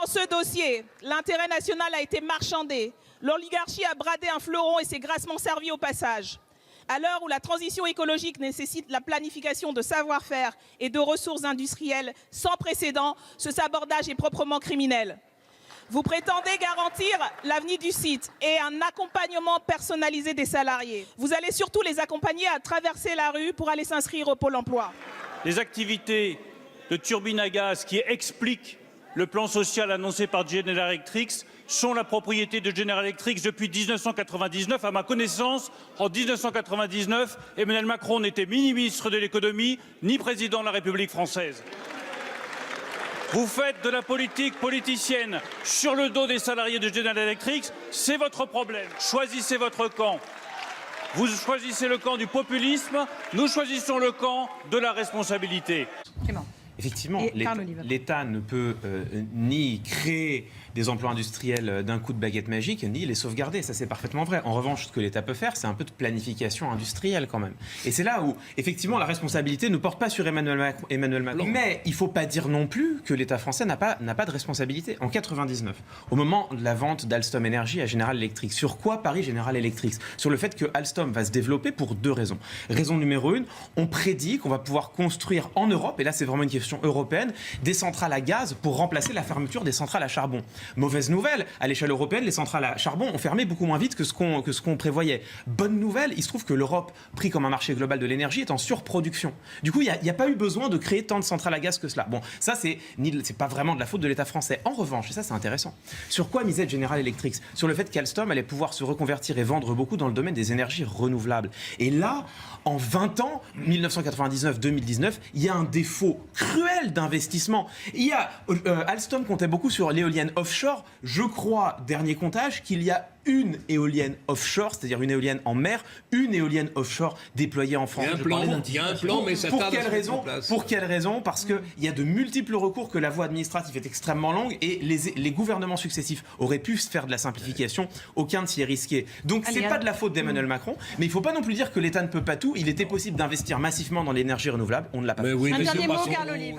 Dans ce dossier, l'intérêt national a été marchandé. L'oligarchie a bradé un fleuron et s'est grassement servi au passage. À l'heure où la transition écologique nécessite la planification de savoir-faire et de ressources industrielles sans précédent, ce sabordage est proprement criminel. Vous prétendez garantir l'avenir du site et un accompagnement personnalisé des salariés. Vous allez surtout les accompagner à traverser la rue pour aller s'inscrire au Pôle emploi. Les activités de turbines à gaz qui expliquent le plan social annoncé par General Electric sont la propriété de General Electric depuis 1999. À ma connaissance, en 1999, Emmanuel Macron n'était ni ministre de l'économie, ni président de la République française. Vous faites de la politique politicienne sur le dos des salariés de General Electric, c'est votre problème. Choisissez votre camp. Vous choisissez le camp du populisme, nous choisissons le camp de la responsabilité. Effectivement, l'État ne peut ni créer des emplois industriels d'un coup de baguette magique, ni les sauvegarder. Ça, c'est parfaitement vrai. En revanche, ce que l'État peut faire, c'est un peu de planification industrielle quand même. Et c'est là où, effectivement, la responsabilité ne porte pas sur Emmanuel Macron. Mais il ne faut pas dire non plus que l'État français n'a pas de responsabilité. En 99, au moment de la vente d'Alstom Énergie à General Electric, sur quoi parie General Electric? Sur le fait que Alstom va se développer pour deux raisons. Raison numéro une, on prédit qu'on va pouvoir construire en Europe, et là c'est vraiment une question européenne, des centrales à gaz pour remplacer la fermeture des centrales à charbon. Mauvaise nouvelle, à l'échelle européenne, les centrales à charbon ont fermé beaucoup moins vite que ce qu'on prévoyait. Bonne nouvelle, il se trouve que l'Europe, pris comme un marché global de l'énergie, est en surproduction. Du coup, il n'y a pas eu besoin de créer tant de centrales à gaz que cela. Bon, ça, c'est pas vraiment de la faute de l'État français. En revanche, et ça c'est intéressant, sur quoi misait General Electric? Sur le fait qu'Alstom allait pouvoir se reconvertir et vendre beaucoup dans le domaine des énergies renouvelables. Et là, en 20 ans, 1999-2019, il y a un défaut cruel d'investissement. Alstom comptait beaucoup sur l'éolienne offshore. Je crois, dernier comptage, qu'il y a une éolienne offshore, c'est-à-dire une éolienne en mer, une éolienne offshore déployée en France. Il y a un plan, mais ça tarde à se mettre en place. Pour quelle raison? Parce qu'il y a de multiples recours, que la voie administrative est extrêmement longue et les gouvernements successifs auraient pu faire de la simplification. Aucun ne s'y est risqué. Donc c'est pas de la faute d'Emmanuel Macron, mais il ne faut pas non plus dire que l'État ne peut pas tout. Il était possible d'investir massivement dans l'énergie renouvelable. On ne l'a pas fait. Oui, un dernier mot, Carl Olive.